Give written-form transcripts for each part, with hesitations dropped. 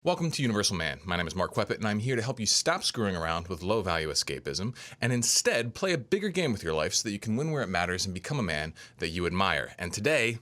Welcome to Universal Man. My name is Mark Weppett, and I'm here to help you stop screwing around with low-value escapism and instead play a bigger game with your life so that you can win where it matters and become a man that you admire. And today,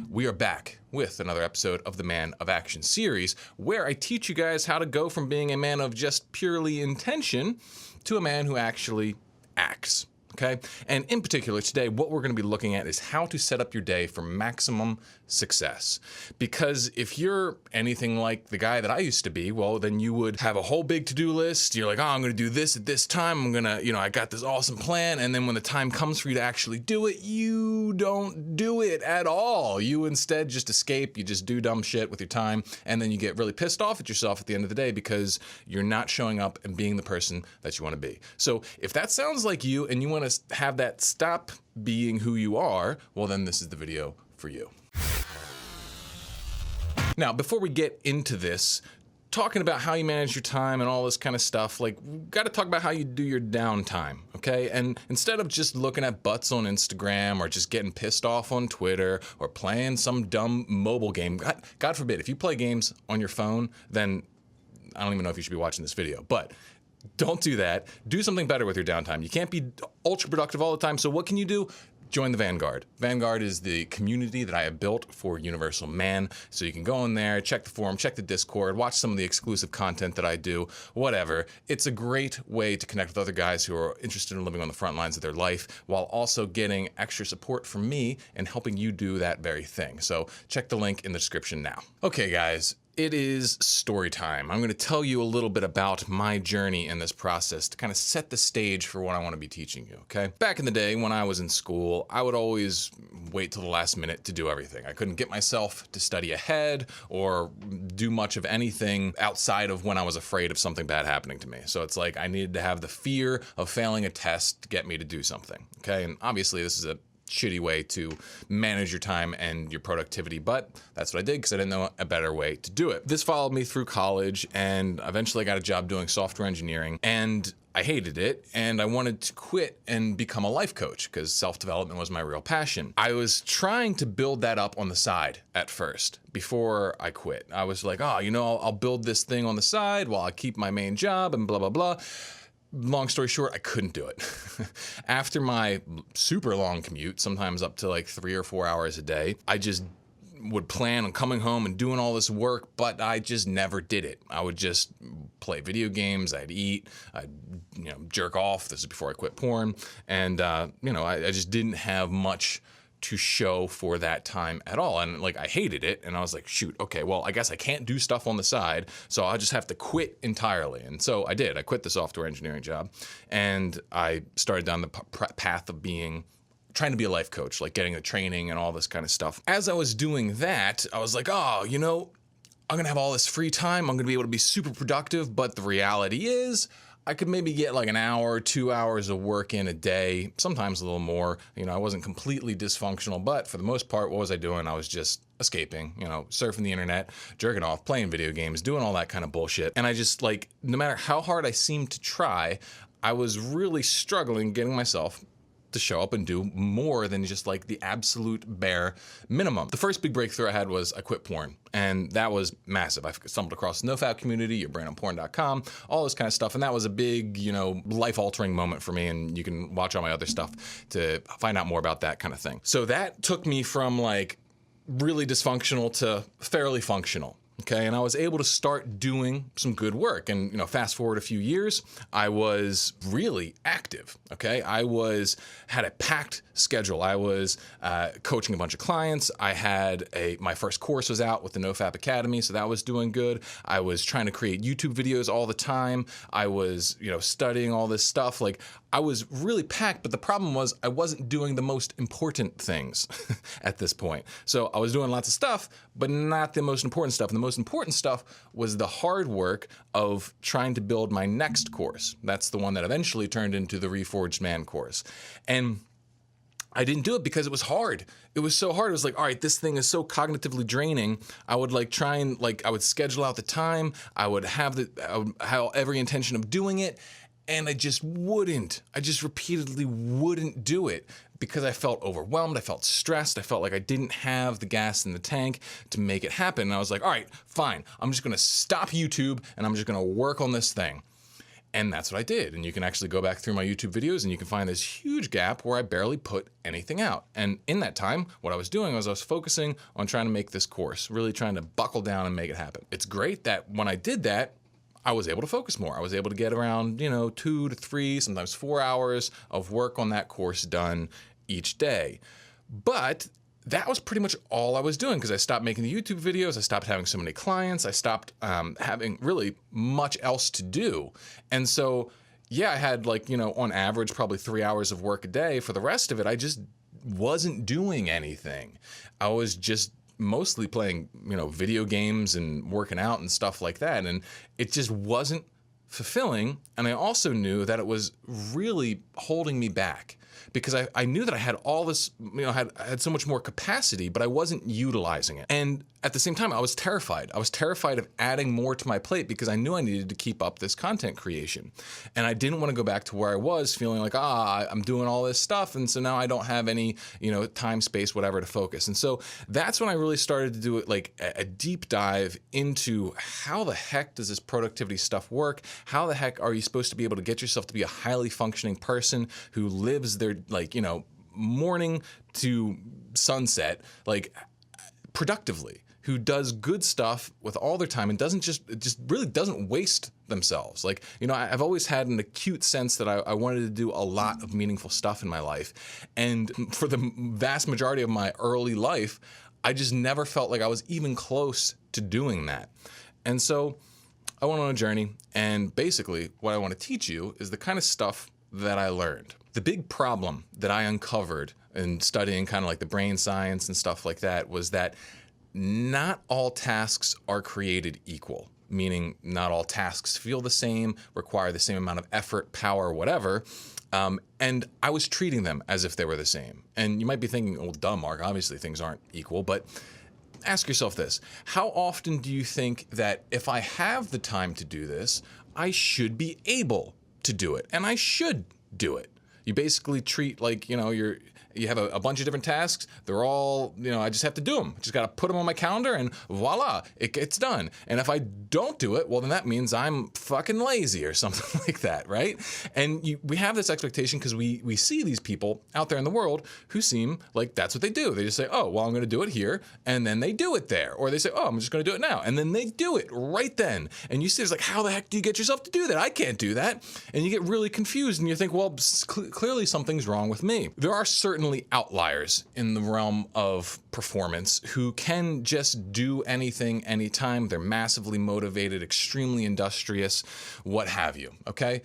we are back with another episode of the Man of Action series, where I teach you guys how to go from being a man of just purely intention to a man who actually acts. Okay? And in particular, today, what we're going to be looking at is how to set up your day for maximum success. Because if you're anything like the guy that I used to be, well, then you would have a whole big to-do list. You're like, oh, I'm going to do this at this time. I'm going to, I got this awesome plan. And then when the time comes for you to actually do it, you don't do it at all. You instead just escape. You just do dumb shit with your time. And then you get really pissed off at yourself at the end of the day because you're not showing up and being the person that you want to be. So if that sounds like you and you want to have that stop being who you are, well, then this is the video for you. Now, before we get into this, talking about how you manage your time and all this kind of stuff, we've got to talk about how you do your downtime, okay? And instead of just looking at butts on Instagram or just getting pissed off on Twitter or playing some dumb mobile game, God forbid, if you play games on your phone, then I don't even know if you should be watching this video, but don't do that. Do something better with your downtime. You can't be ultra productive all the time, so what can you do? Join the Vanguard. Vanguard is the community that I have built for Universal Man. So you can go in there, check the forum, check the Discord, watch some of the exclusive content that I do, whatever. It's a great way to connect with other guys who are interested in living on the front lines of their life while also getting extra support from me and helping you do that very thing. So check the link in the description now. Okay, guys. It is story time. I'm going to tell you a little bit about my journey in this process to kind of set the stage for what I want to be teaching you, okay? Back in the day when I was in school, I would always wait till the last minute to do everything. I couldn't get myself to study ahead or do much of anything outside of when I was afraid of something bad happening to me. So it's like I needed to have the fear of failing a test to get me to do something, okay? And obviously this is a shitty way to manage your time and your productivity, but that's what I did because I didn't know a better way to do it. This followed me through college, and eventually I got a job doing software engineering, and I hated it, and I wanted to quit and become a life coach because self-development was my real passion. I was trying to build that up on the side at first before I quit. I was like, I'll build this thing on the side while I keep my main job and blah, blah, blah. Long story short, I couldn't do it. After my super long commute, sometimes up to like 3 or 4 hours a day, I just would plan on coming home and doing all this work, but I just never did it. I would just play video games, I'd eat, I'd jerk off. This is before I quit porn. And, I just didn't have much to show for that time at all. And I hated it. And I was like, shoot, okay, well, I guess I can't do stuff on the side. So I'll just have to quit entirely. And so I did. I quit the software engineering job and I started down the path of trying to be a life coach, like getting the training and all this kind of stuff. As I was doing that, I was like, I'm going to have all this free time. I'm going to be able to be super productive. But the reality is, I could maybe get like an hour or 2 hours of work in a day, sometimes a little more. I wasn't completely dysfunctional, but for the most part, what was I doing? I was just escaping, surfing the internet, jerking off, playing video games, doing all that kind of bullshit. And I just no matter how hard I seemed to try, I was really struggling getting myself to show up and do more than just the absolute bare minimum. The first big breakthrough I had was I quit porn, and that was massive. I stumbled across the NoFap community, yourbrainonporn.com, all this kind of stuff, and that was a big, life-altering moment for me, and you can watch all my other stuff to find out more about that kind of thing. So that took me from really dysfunctional to fairly functional. Okay, and I was able to start doing some good work. And, fast forward a few years, I was really active. Okay, I had a packed schedule. I was coaching a bunch of clients. I had my first course was out with the NoFap Academy, so that was doing good. I was trying to create YouTube videos all the time. I was, studying all this stuff. I was really packed, but the problem was I wasn't doing the most important things at this point. So I was doing lots of stuff, but not the most important stuff. And the most important stuff was the hard work of trying to build my next course. That's the one that eventually turned into the Reforged Man course. And I didn't do it because it was hard. It was so hard. It was all right, this thing is so cognitively draining. I would try and I would schedule out the time. I would have every intention of doing it. And I just repeatedly wouldn't do it because I felt overwhelmed. I felt stressed. I felt like I didn't have the gas in the tank to make it happen. And I was like, all right, fine. I'm just going to stop YouTube and I'm just going to work on this thing. And that's what I did. And you can actually go back through my YouTube videos and you can find this huge gap where I barely put anything out. And in that time, what I was doing was I was focusing on trying to make this course, really trying to buckle down and make it happen. It's great that when I did that, I was able to focus more. I was able to get around, 2 to 3, sometimes 4 hours of work on that course done each day. But that was pretty much all I was doing because I stopped making the YouTube videos. I stopped having so many clients. I stopped having really much else to do. And so, yeah, I had on average, probably 3 hours of work a day. For the rest of it, I just wasn't doing anything. I was just mostly playing, video games and working out and stuff like that. And it just wasn't fulfilling. And I also knew that it was really holding me back. Because I knew that I had all this, I had so much more capacity, but I wasn't utilizing it. And at the same time, I was terrified. I was terrified of adding more to my plate because I knew I needed to keep up this content creation. And I didn't want to go back to where I was feeling like, I'm doing all this stuff. And so now I don't have any, time, space, whatever to focus. And so that's when I really started to do it like a deep dive into how the heck does this productivity stuff work? How the heck are you supposed to be able to get yourself to be a highly functioning person who lives their morning to sunset, productively, who does good stuff with all their time and just really doesn't waste themselves. I've always had an acute sense that I wanted to do a lot of meaningful stuff in my life. And for the vast majority of my early life, I just never felt like I was even close to doing that. And so I went on a journey, and basically what I want to teach you is the kind of stuff that I learned. The big problem that I uncovered in studying kind of like the brain science and stuff like that was that not all tasks are created equal, meaning not all tasks feel the same, require the same amount of effort, power, whatever. And I was treating them as if they were the same. And you might be thinking, well, duh, Mark, obviously things aren't equal, but ask yourself this. How often do you think that if I have the time to do this, I should be able to do it, and I should do it? You basically treat you have a bunch of different tasks. They're all, I just have to do them. I just got to put them on my calendar and voila, it gets done. And if I don't do it, well, then that means I'm fucking lazy or something like that, right? And we have this expectation because we see these people out there in the world who seem like that's what they do. They just say, oh, well, I'm going to do it here, and then they do it there. Or they say, oh, I'm just going to do it now. And then they do it right then. And you see, it's like, how the heck do you get yourself to do that? I can't do that. And you get really confused and you think, well, clearly something's wrong with me. There are certainly outliers in the realm of performance who can just do anything, anytime. They're massively motivated, extremely industrious, what have you, okay?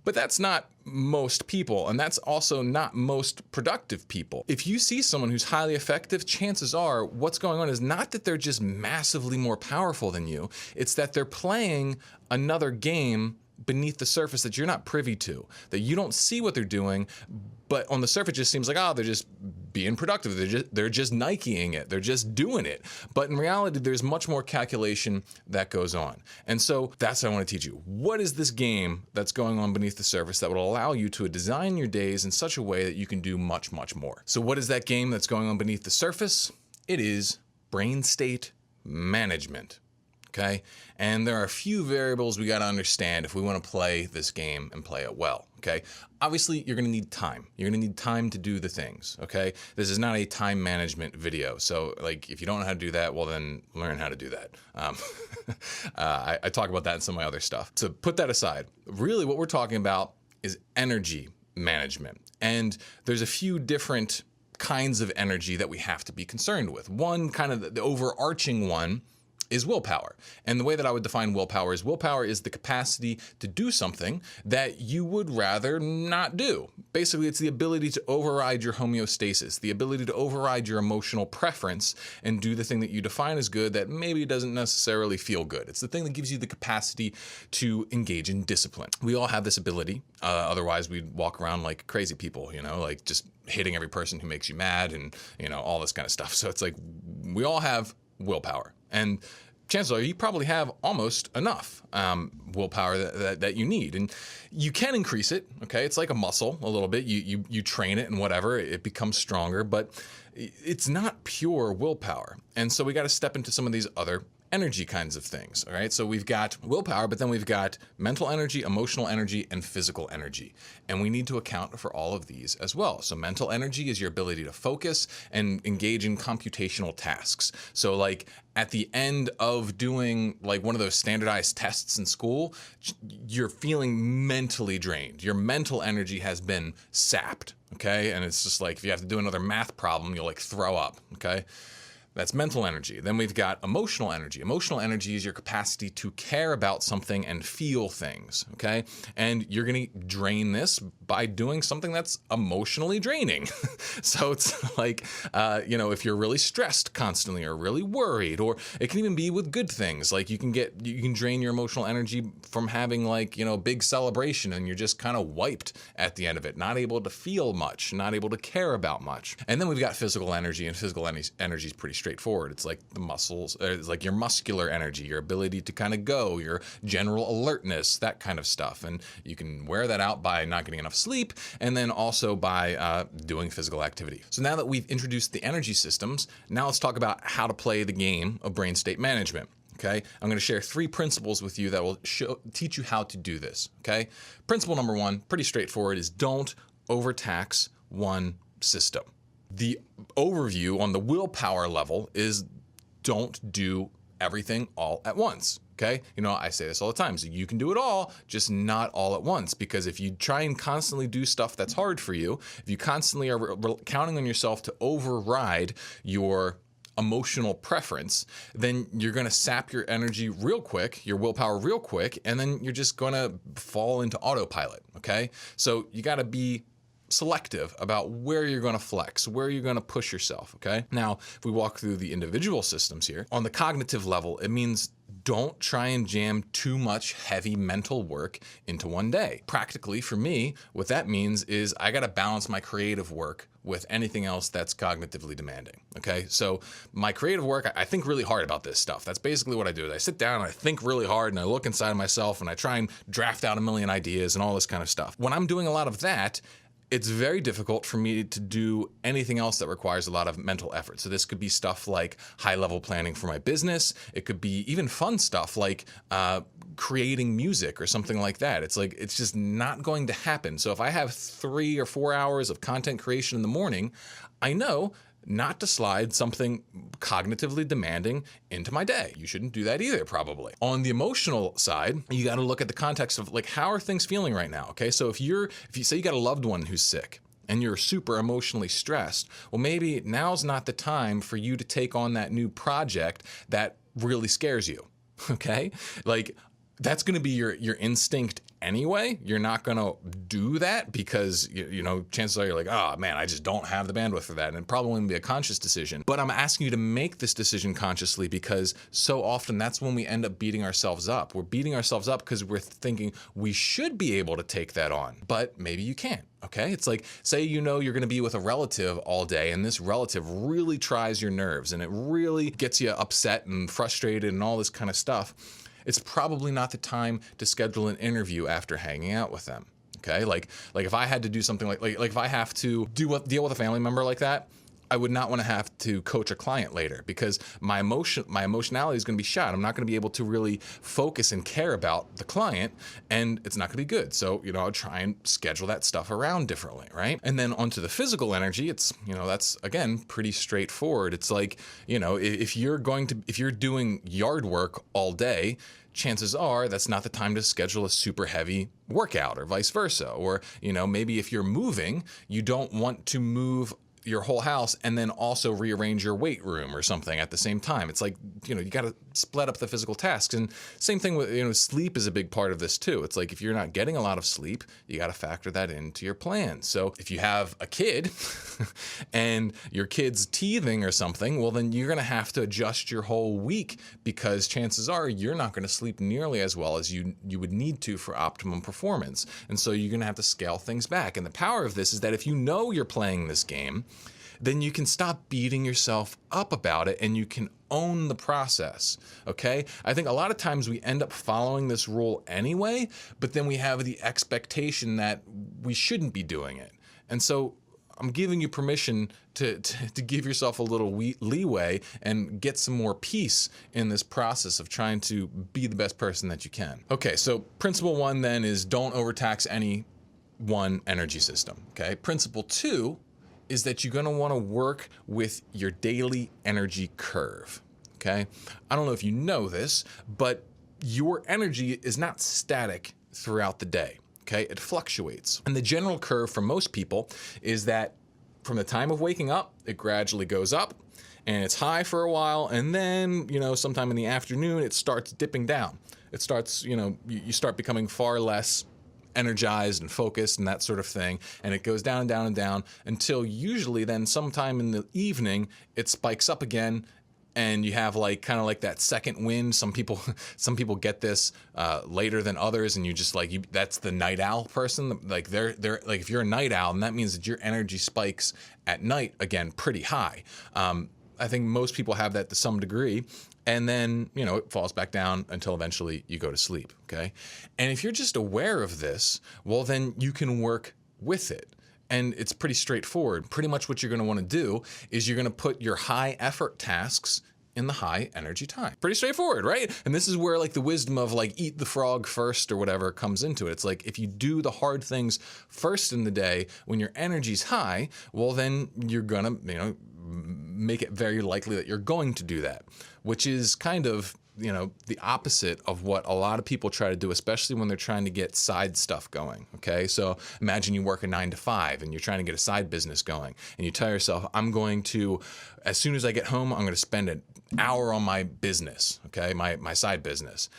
But that's not most people, and that's also not most productive people. If you see someone who's highly effective, chances are what's going on is not that they're just massively more powerful than you, it's that they're playing another game beneath the surface that you're not privy to, that you don't see what they're doing, but on the surface it just seems like, they're just being productive. They're just Nikeing it. They're just doing it. But in reality, there's much more calculation that goes on. And so that's what I want to teach you. What is this game that's going on beneath the surface that will allow you to design your days in such a way that you can do much, much more? So what is that game that's going on beneath the surface? It is brain state management. Okay? And there are a few variables we got to understand if we want to play this game and play it well. Okay? Obviously, you're going to need time. You're going to need time to do the things. Okay? This is not a time management video. So, if you don't know how to do that, well, then learn how to do that. I talk about that in some of my other stuff. So put that aside. Really, what we're talking about is energy management. And there's a few different kinds of energy that we have to be concerned with. One, kind of the overarching one, is willpower. And the way that I would define willpower is the capacity to do something that you would rather not do. Basically, it's the ability to override your homeostasis, the ability to override your emotional preference and do the thing that you define as good that maybe doesn't necessarily feel good. It's the thing that gives you the capacity to engage in discipline. We all have this ability. Otherwise, we'd walk around like crazy people, just hitting every person who makes you mad and, all this kind of stuff. So it's like we all have willpower. And chances are you probably have almost enough willpower that you need. And you can increase it, okay? It's like a muscle a little bit. You train it and whatever, it becomes stronger, but it's not pure willpower. And so we got to step into some of these other energy kinds of things, all right? So we've got willpower, but then we've got mental energy, emotional energy, and physical energy. And we need to account for all of these as well. So mental energy is your ability to focus and engage in computational tasks. So like at the end of doing like one of those standardized tests in school, you're feeling mentally drained. Your mental energy has been sapped, okay? And it's just like if you have to do another math problem, you'll like throw up, okay? That's mental energy. Then we've got emotional energy. Emotional energy is your capacity to care about something and feel things, okay? And you're gonna drain this by doing something that's emotionally draining. So it's like, if you're really stressed constantly or really worried, or it can even be with good things. Like you can drain your emotional energy from having like, big celebration and you're just kind of wiped at the end of it, not able to feel much, not able to care about much. And then we've got physical energy, and physical energy is pretty straightforward. It's like the muscles, it's like your muscular energy, your ability to kind of go, your general alertness, that kind of stuff. And you can wear that out by not getting enough sleep, and then also by doing physical activity. So now that we've introduced the energy systems, now let's talk about how to play the game of brain state management. Okay, I'm going to share 3 principles with you that will teach you how to do this. Okay, principle number 1, pretty straightforward, is don't overtax one system. The overview on the willpower level is don't do everything all at once. Okay, I say this all the time. So you can do it all, just not all at once. Because if you try and constantly do stuff that's hard for you, if you constantly are counting on yourself to override your emotional preference, then you're going to sap your energy real quick, your willpower real quick, and then you're just going to fall into autopilot. Okay, so you got to be selective about where you're going to flex, where you're going to push yourself, okay? Now, if we walk through the individual systems here, on the cognitive level, it means don't try and jam too much heavy mental work into one day. Practically, for me, what that means is I got to balance my creative work with anything else that's cognitively demanding, okay? So my creative work, I think really hard about this stuff. That's basically what I do. I sit down and I think really hard and I look inside of myself and I try and draft out a million ideas and all this kind of stuff. When I'm doing a lot of that, it's very difficult for me to do anything else that requires a lot of mental effort. So this could be stuff like high-level planning for my business. It could be even fun stuff like creating music or something like that. It's just not going to happen. So if I have 3 or 4 hours of content creation in the morning, I know not to slide something cognitively demanding into my day. You shouldn't do that either, probably. On the emotional side, you got to look at the context of like, how are things feeling right now? Okay, so if you say you got a loved one who's sick and you're super emotionally stressed, well, maybe now's not the time for you to take on that new project that really scares you. Okay, like that's going to be your instinct anyway. You're not going to do that because, chances are you're like, oh man, I just don't have the bandwidth for that. And it probably wouldn't be a conscious decision. But I'm asking you to make this decision consciously because so often that's when we end up beating ourselves up. We're beating ourselves up because we're thinking we should be able to take that on, but maybe you can't. Okay, it's like, say you're going to be with a relative all day and this relative really tries your nerves and it really gets you upset and frustrated and all this kind of stuff. It's probably not the time to schedule an interview after hanging out with them. Okay, like if I had to do something like if I have to deal with a family member like that, I would not want to have to coach a client later because my emotionality is going to be shot. I'm not going to be able to really focus and care about the client, and it's not going to be good. So, I'll try and schedule that stuff around differently, right? And then onto the physical energy, it's, that's again pretty straightforward. It's like, if you're doing yard work all day, chances are that's not the time to schedule a super heavy workout or vice versa. Or, maybe if you're moving, you don't want to move your whole house and then also rearrange your weight room or something at the same time. It's like, you got to split up the physical tasks. And same thing with, sleep is a big part of this too. It's like if you're not getting a lot of sleep, you got to factor that into your plan. So if you have a kid and your kid's teething or something, well, then you're going to have to adjust your whole week because chances are you're not going to sleep nearly as well as you would need to for optimum performance. And so you're going to have to scale things back. And the power of this is that if you know you're playing this game, then you can stop beating yourself up about it and you can own the process, okay? I think a lot of times we end up following this rule anyway, but then we have the expectation that we shouldn't be doing it. And so I'm giving you permission to give yourself a little leeway and get some more peace in this process of trying to be the best person that you can. Okay, so principle 1 then is don't overtax any one energy system, okay? Principle 2 is that you're gonna wanna work with your daily energy curve, okay? I don't know if you know this, but your energy is not static throughout the day. Okay, it fluctuates. And the general curve for most people is that from the time of waking up, it gradually goes up and it's high for a while. And then, sometime in the afternoon, it starts dipping down. It starts, you start becoming far less energized and focused and that sort of thing. And it goes down and down and down until usually then sometime in the evening, it spikes up again. And you have kind of like that second wind. Some people get this later than others, and you just that's the night owl person. Like they're like, if you're a night owl, and that means that your energy spikes at night again pretty high. I think most people have that to some degree, and then it falls back down until eventually you go to sleep. Okay, and if you're just aware of this, well then you can work with it. And it's pretty straightforward. Pretty much what you're going to want to do is you're going to put your high effort tasks in the high energy time. Pretty straightforward, right? And this is where the wisdom of eat the frog first or whatever comes into it. It's like if you do the hard things first in the day when your energy's high, well then you're going to, make it very likely that you're going to do that, which is kind of the opposite of what a lot of people try to do, especially when they're trying to get side stuff going, okay? So imagine you work a 9 to 5 and you're trying to get a side business going and you tell yourself, I'm going to, as soon as I get home, I'm going to spend an hour on my business, okay? My side business.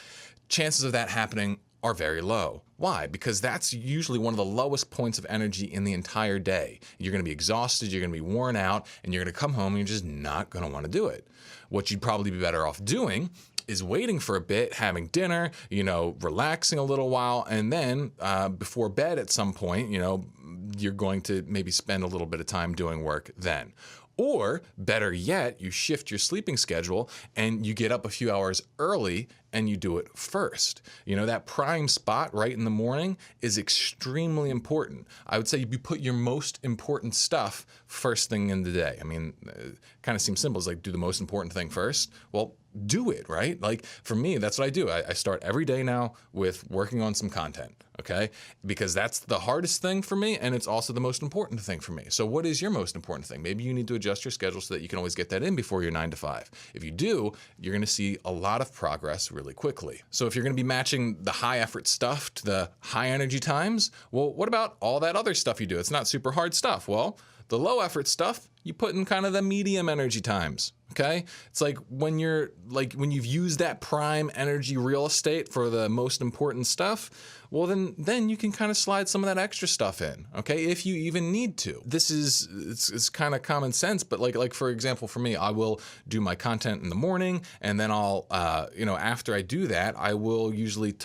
Chances of that happening are very low. Why? Because that's usually one of the lowest points of energy in the entire day. You're going to be exhausted, you're going to be worn out, and you're going to come home and you're just not going to want to do it. What you'd probably be better off doing is waiting for a bit, having dinner, relaxing a little while, and then before bed at some point, you're going to maybe spend a little bit of time doing work then. Or better yet, you shift your sleeping schedule and you get up a few hours early and you do it first. That prime spot right in the morning is extremely important. I would say you put your most important stuff first thing in the day. I mean, it kind of seems simple. It's like, do the most important thing first. Well, do it, right? For me, that's what I do. I start every day now with working on some content, okay? Because that's the hardest thing for me, and it's also the most important thing for me. So what is your most important thing? Maybe you need to adjust your schedule so that you can always get that in before your 9 to 5. If you do, you're gonna see a lot of progress really quickly. So if you're gonna be matching the high effort stuff to the high energy times, well, what about all that other stuff you do? It's not super hard stuff. Well, the low effort stuff, you put in kind of the medium energy times. Okay? It's like when you've used that prime energy real estate for the most important stuff, well then you can kind of slide some of that extra stuff in, okay? If you even need to. It's kind of common sense, but like for example, for me, I will do my content in the morning, and then I'll, after I do that, I will usually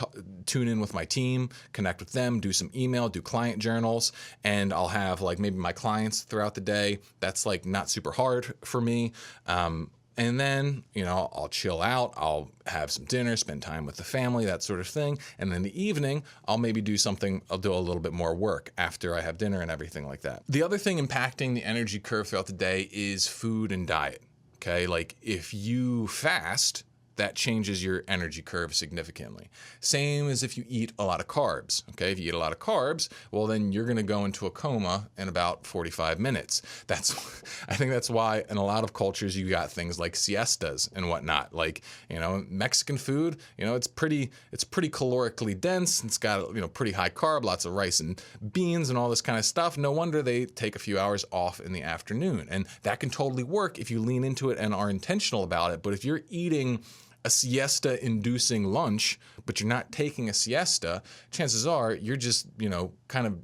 tune in with my team, connect with them, do some email, do client journals, and I'll have maybe my clients throughout the day. That's not super hard for me. And then, I'll chill out, I'll have some dinner, spend time with the family, that sort of thing. And then in the evening, I'll maybe do a little bit more work after I have dinner and everything like that. The other thing impacting the energy curve throughout the day is food and diet, okay? If you fast, that changes your energy curve significantly. Same as if you eat a lot of carbs, okay? If you eat a lot of carbs, well, then you're gonna go into a coma in about 45 minutes. I think that's why in a lot of cultures you got things like siestas and whatnot. Mexican food, it's pretty calorically dense. It's got, pretty high carb, lots of rice and beans and all this kind of stuff. No wonder they take a few hours off in the afternoon. And that can totally work if you lean into it and are intentional about it. But if you're eating a siesta-inducing lunch, but you're not taking a siesta, chances are you're just, kind of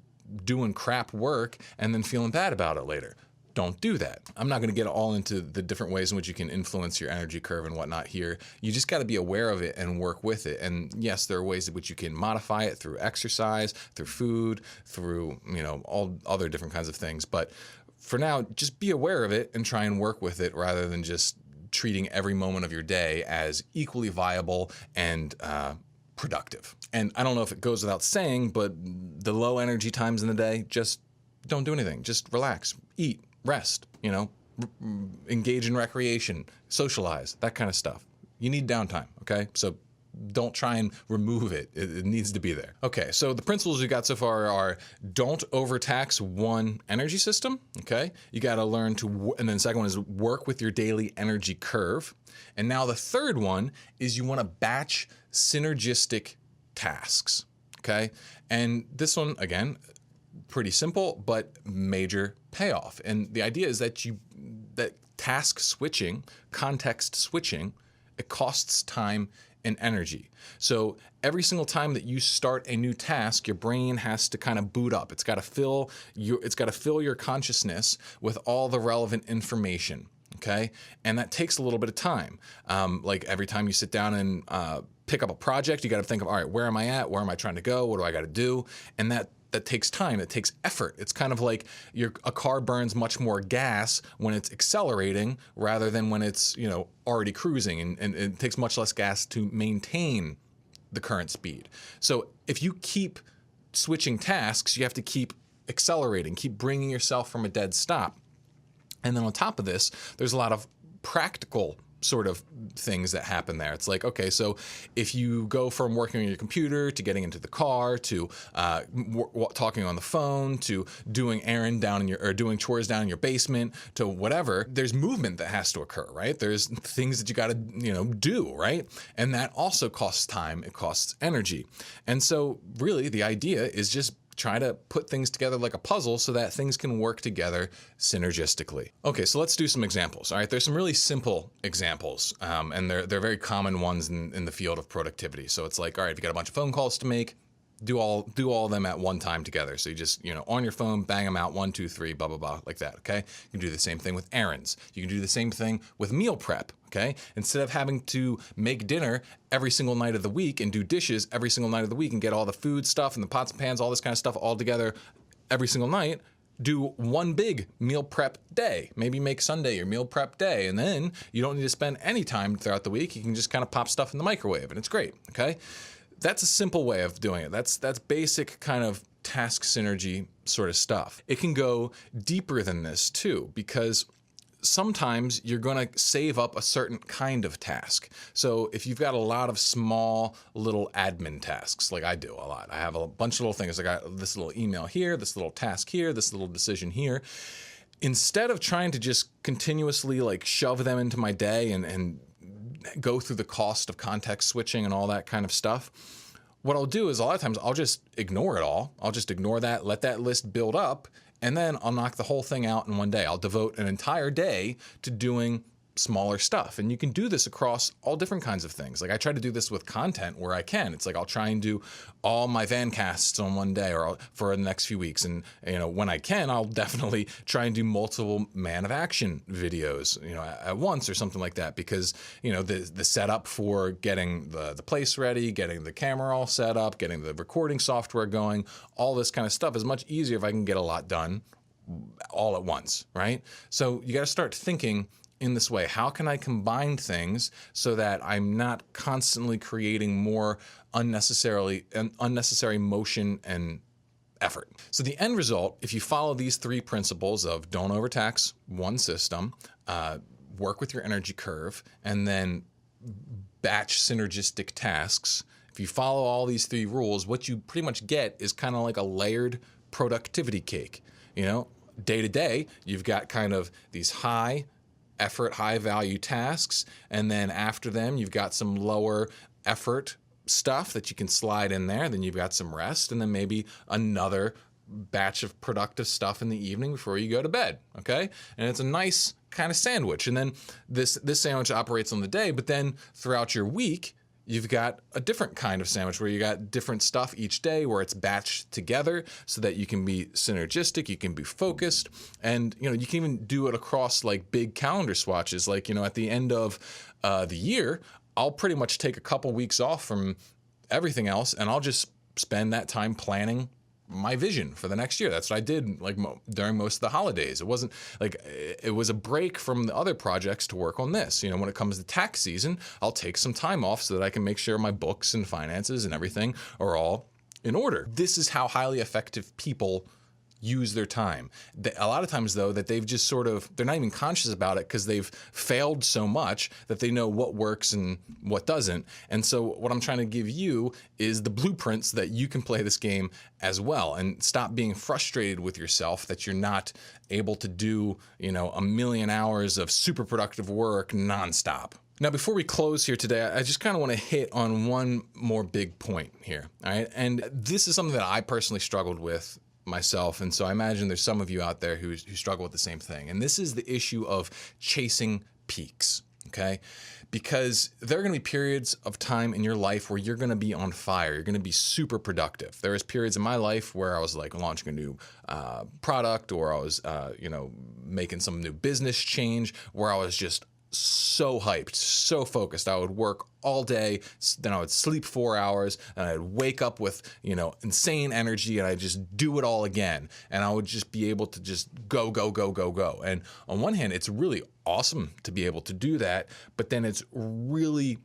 doing crap work and then feeling bad about it later. Don't do that. I'm not going to get all into the different ways in which you can influence your energy curve and whatnot here. You just got to be aware of it and work with it. And yes, there are ways in which you can modify it through exercise, through food, through, all other different kinds of things. But for now, just be aware of it and try and work with it rather than just treating every moment of your day as equally viable and productive. And I don't know if it goes without saying, but the low energy times in the day, just don't do anything. Just relax, eat, rest, engage in recreation, socialize, that kind of stuff. You need downtime, okay? So don't try and remove it. It needs to be there. Okay, so the principles we got so far are don't overtax one energy system, okay? You got to learn to, and then the second one is work with your daily energy curve. And now the third one is you want to batch synergistic tasks, okay? And this one, again, pretty simple, but major payoff. And the idea is that that task switching, context switching, it costs time and energy. So every single time that you start a new task, your brain has to kind of boot up. It's got to fill your consciousness with all the relevant information. Okay, and that takes a little bit of time. Like every time you sit down and pick up a project, you got to think of, all right, where am I at? Where am I trying to go? What do I got to do? And that takes time. It takes effort. It's kind of like a car burns much more gas when it's accelerating rather than when it's already cruising, and it takes much less gas to maintain the current speed. So if you keep switching tasks, you have to keep accelerating, keep bringing yourself from a dead stop. And then on top of this, there's a lot of practical sort of things that happen there. It's like, okay, so if you go from working on your computer to getting into the car to talking on the phone to doing doing chores down in your basement to whatever, there's movement that has to occur, right? There's things that you got to do, right? And that also costs time. It costs energy. And so really the idea is just try to put things together like a puzzle so that things can work together synergistically. Okay, so let's do some examples. All right, there's some really simple examples, and they're very common ones in the field of productivity. So it's like, all right, if you got a bunch of phone calls to make, do all of them at one time together. So you just, on your phone, bang them out, 1, 2, 3, blah, blah, blah, like that, okay? You can do the same thing with errands. You can do the same thing with meal prep, okay? Instead of having to make dinner every single night of the week and do dishes every single night of the week and get all the food stuff and the pots and pans, all this kind of stuff all together every single night, do one big meal prep day. Maybe make Sunday your meal prep day, and then you don't need to spend any time throughout the week. You can just kind of pop stuff in the microwave, and it's great, okay? That's a simple way of doing it. That's basic kind of task synergy sort of stuff. It can go deeper than this too, because sometimes you're going to save up a certain kind of task. So if you've got a lot of small little admin tasks, like I do a lot, I have a bunch of little things. I got this little email here, this little task here, this little decision here. Instead of trying to just continuously like shove them into my day and go through the cost of context switching and all that kind of stuff, what I'll do is a lot of times I'll just ignore it all. I'll just ignore that, let that list build up, and then I'll knock the whole thing out in one day. I'll devote an entire day to doing smaller stuff. And you can do this across all different kinds of things. Like I try to do this with content where I can. It's like I'll try and do all my van casts on one day or for the next few weeks. And when I can, I'll definitely try and do multiple man of action videos, at once or something like that, because the setup for getting the place ready, getting the camera all set up, getting the recording software going, all this kind of stuff is much easier if I can get a lot done all at once, right? So you got to start thinking in this way. How can I combine things so that I'm not constantly creating more unnecessary motion and effort? So the end result, if you follow these 3 principles of don't overtax one system, work with your energy curve, and then batch synergistic tasks, if you follow all these 3 rules, what you pretty much get is kind of like a layered productivity cake. Day to day, you've got kind of these high effort, high value tasks, and then after them you've got some lower effort stuff that you can slide in there. Then you've got some rest, and then maybe another batch of productive stuff in the evening before you go to bed, okay? And it's a nice kind of sandwich. And then this sandwich operates on the day, but then throughout your week you've got a different kind of sandwich where you got different stuff each day where it's batched together so that you can be synergistic, you can be focused, and you can even do it across like big calendar swatches. Like at the end of the year, I'll pretty much take a couple weeks off from everything else, and I'll just spend that time planning my vision for the next year. That's what I did like during most of the holidays. It wasn't like it was a break from the other projects to work on this. You know, when it comes to tax season, I'll take some time off so that I can make sure my books and finances and everything are all in order. This is how highly effective people use their time. A lot of times, though, that they've just they're not even conscious about it because they've failed so much that they know what works and what doesn't. And so what I'm trying to give you is the blueprints that you can play this game as well, and stop being frustrated with yourself that you're not able to do, you know, a million hours of super productive work nonstop. Now, before we close here today, I just kind of want to hit on one more big point here, all right? And this is something that I personally struggled with myself, and so I imagine there's some of you out there who struggle with the same thing. And this is the issue of chasing peaks, okay? Because there are going to be periods of time in your life where you're going to be on fire. You're going to be super productive. There was periods in my life where I was like launching a new product, or I was, making some new business change, where I was just so hyped, so focused. I would work all day, then I would sleep 4 hours, and I'd wake up with, insane energy, and I'd just do it all again. And I would just be able to just go, go, go, go, go. And on one hand, it's really awesome to be able to do that, but then it's really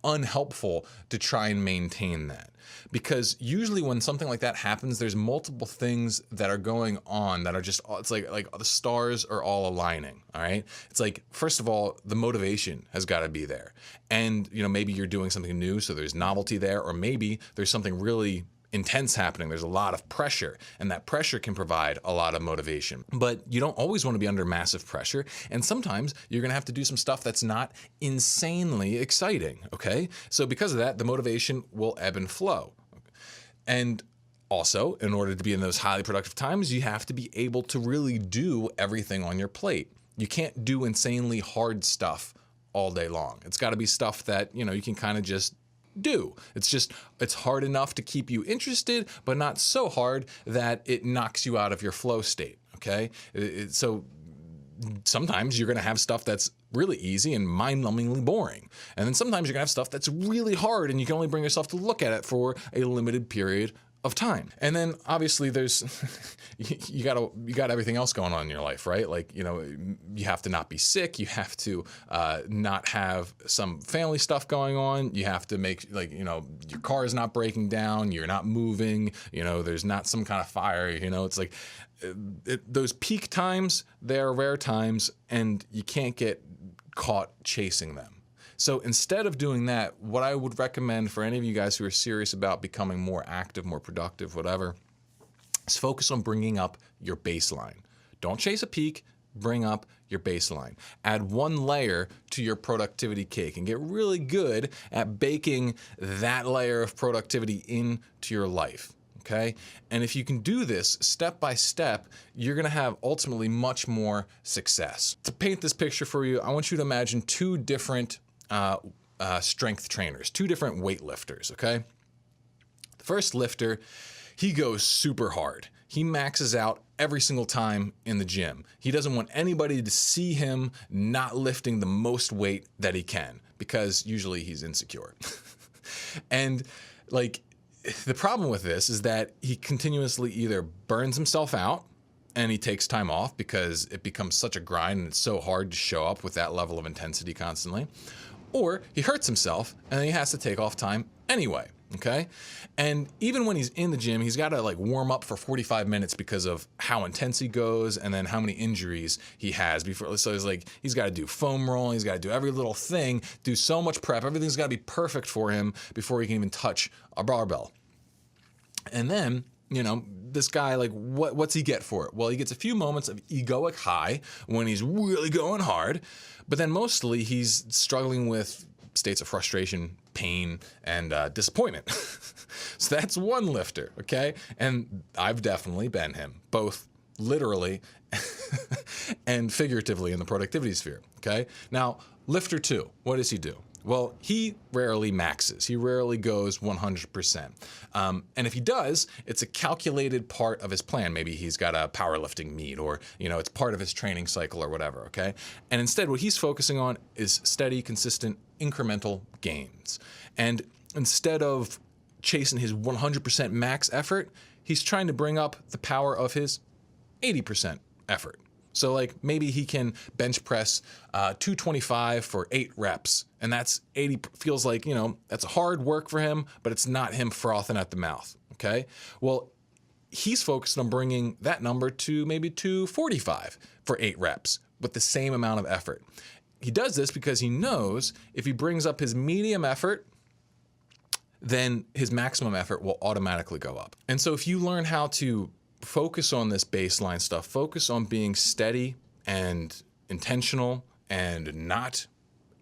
unhelpful to try and maintain that. Because usually when something like that happens, there's multiple things that are going on that are just, it's like the stars are all aligning, all right? It's like, first of all, the motivation has got to be there. And, maybe you're doing something new, so there's novelty there, or maybe there's something really intense happening. There's a lot of pressure, and that pressure can provide a lot of motivation. But you don't always want to be under massive pressure, and sometimes you're going to have to do some stuff that's not insanely exciting, okay? So because of that, the motivation will ebb and flow. And also, in order to be in those highly productive times, you have to be able to really do everything on your plate. You can't do insanely hard stuff all day long. It's got to be stuff that, you can kind of just do. It's hard enough to keep you interested, but not so hard that it knocks you out of your flow state, okay? So sometimes you're going to have stuff that's really easy and mind-numbingly boring. And then sometimes you're going to have stuff that's really hard, and you can only bring yourself to look at it for a limited period of time. And then obviously there's you got everything else going on in your life, right? Like, you have to not be sick, you have to not have some family stuff going on, you have to make your car is not breaking down, you're not moving, there's not some kind of fire, it's like those peak times, they're rare times, and you can't get caught chasing them. So instead of doing that, what I would recommend for any of you guys who are serious about becoming more active, more productive, whatever, is focus on bringing up your baseline. Don't chase a peak, bring up your baseline. Add one layer to your productivity cake and get really good at baking that layer of productivity into your life. Okay? And if you can do this step by step, you're going to have ultimately much more success. To paint this picture for you, I want you to imagine two different strength trainers, two different weightlifters, okay? The first lifter, he goes super hard. He maxes out every single time in the gym. He doesn't want anybody to see him not lifting the most weight that he can, because usually he's insecure. And the problem with this is that he continuously either burns himself out and he takes time off because it becomes such a grind and it's so hard to show up with that level of intensity constantly, or he hurts himself and then he has to take off time anyway, okay? And even when he's in the gym, he's got to warm up for 45 minutes because of how intense he goes and then how many injuries he has before. So he's got to do foam rolling, he's got to do every little thing, do so much prep, everything's got to be perfect for him before he can even touch a barbell. And then, this guy, what's he get for it? Well, he gets a few moments of egoic high when he's really going hard, but then mostly he's struggling with states of frustration, pain, and disappointment. So that's one lifter, okay? And I've definitely been him, both literally and figuratively in the productivity sphere, okay? Now, lifter two, what does he do? Well, he rarely maxes. He rarely goes 100%. And if he does, it's a calculated part of his plan. Maybe he's got a powerlifting meet, or, it's part of his training cycle or whatever, okay? And instead, what he's focusing on is steady, consistent, incremental gains. And instead of chasing his 100% max effort. He's trying to bring up the power of his 80% effort. So like maybe he can bench press 225 for 8 reps, and that's 80, feels like, you know, that's hard work for him, but it's not him frothing at the mouth, okay? Well, he's focused on bringing that number to maybe 245 for 8 reps with the same amount of effort. He does this because he knows if he brings up his medium effort, then his maximum effort will automatically go up. And so if you learn how to focus on this baseline stuff, focus on being steady and intentional and not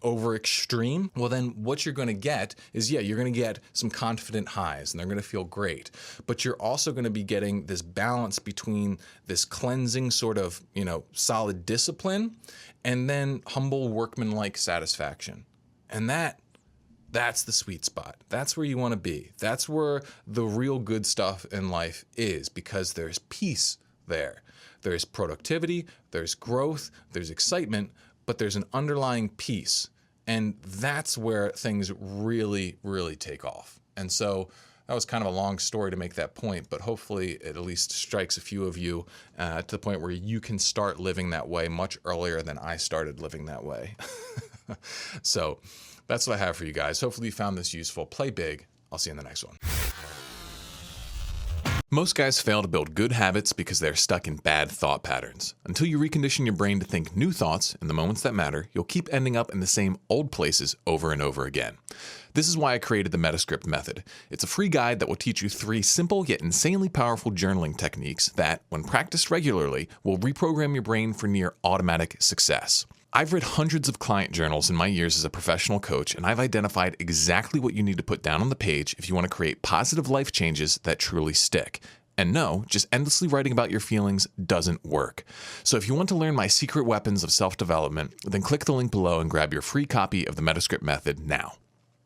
over extreme, well then what you're going to get is, yeah, you're going to get some confident highs and they're going to feel great, but you're also going to be getting this balance between this cleansing sort of, you know, solid discipline and then humble workmanlike satisfaction. And that's the sweet spot. That's where you want to be. That's where the real good stuff in life is, because there's peace there. There's productivity, there's growth, there's excitement, but there's an underlying peace. And that's where things really, really take off. And so that was kind of a long story to make that point, but hopefully it at least strikes a few of you to the point where you can start living that way much earlier than I started living that way. So that's what I have for you guys. Hopefully you found this useful. Play big. I'll see you in the next one. Most guys fail to build good habits because they're stuck in bad thought patterns. Until you recondition your brain to think new thoughts in the moments that matter, you'll keep ending up in the same old places over and over again. This is why I created the Metascript method. It's a free guide that will teach you 3 simple yet insanely powerful journaling techniques that, when practiced regularly, will reprogram your brain for near automatic success. I've read hundreds of client journals in my years as a professional coach, and I've identified exactly what you need to put down on the page if you want to create positive life changes that truly stick. And no, just endlessly writing about your feelings doesn't work. So if you want to learn my secret weapons of self-development, then click the link below and grab your free copy of the Metascript method now.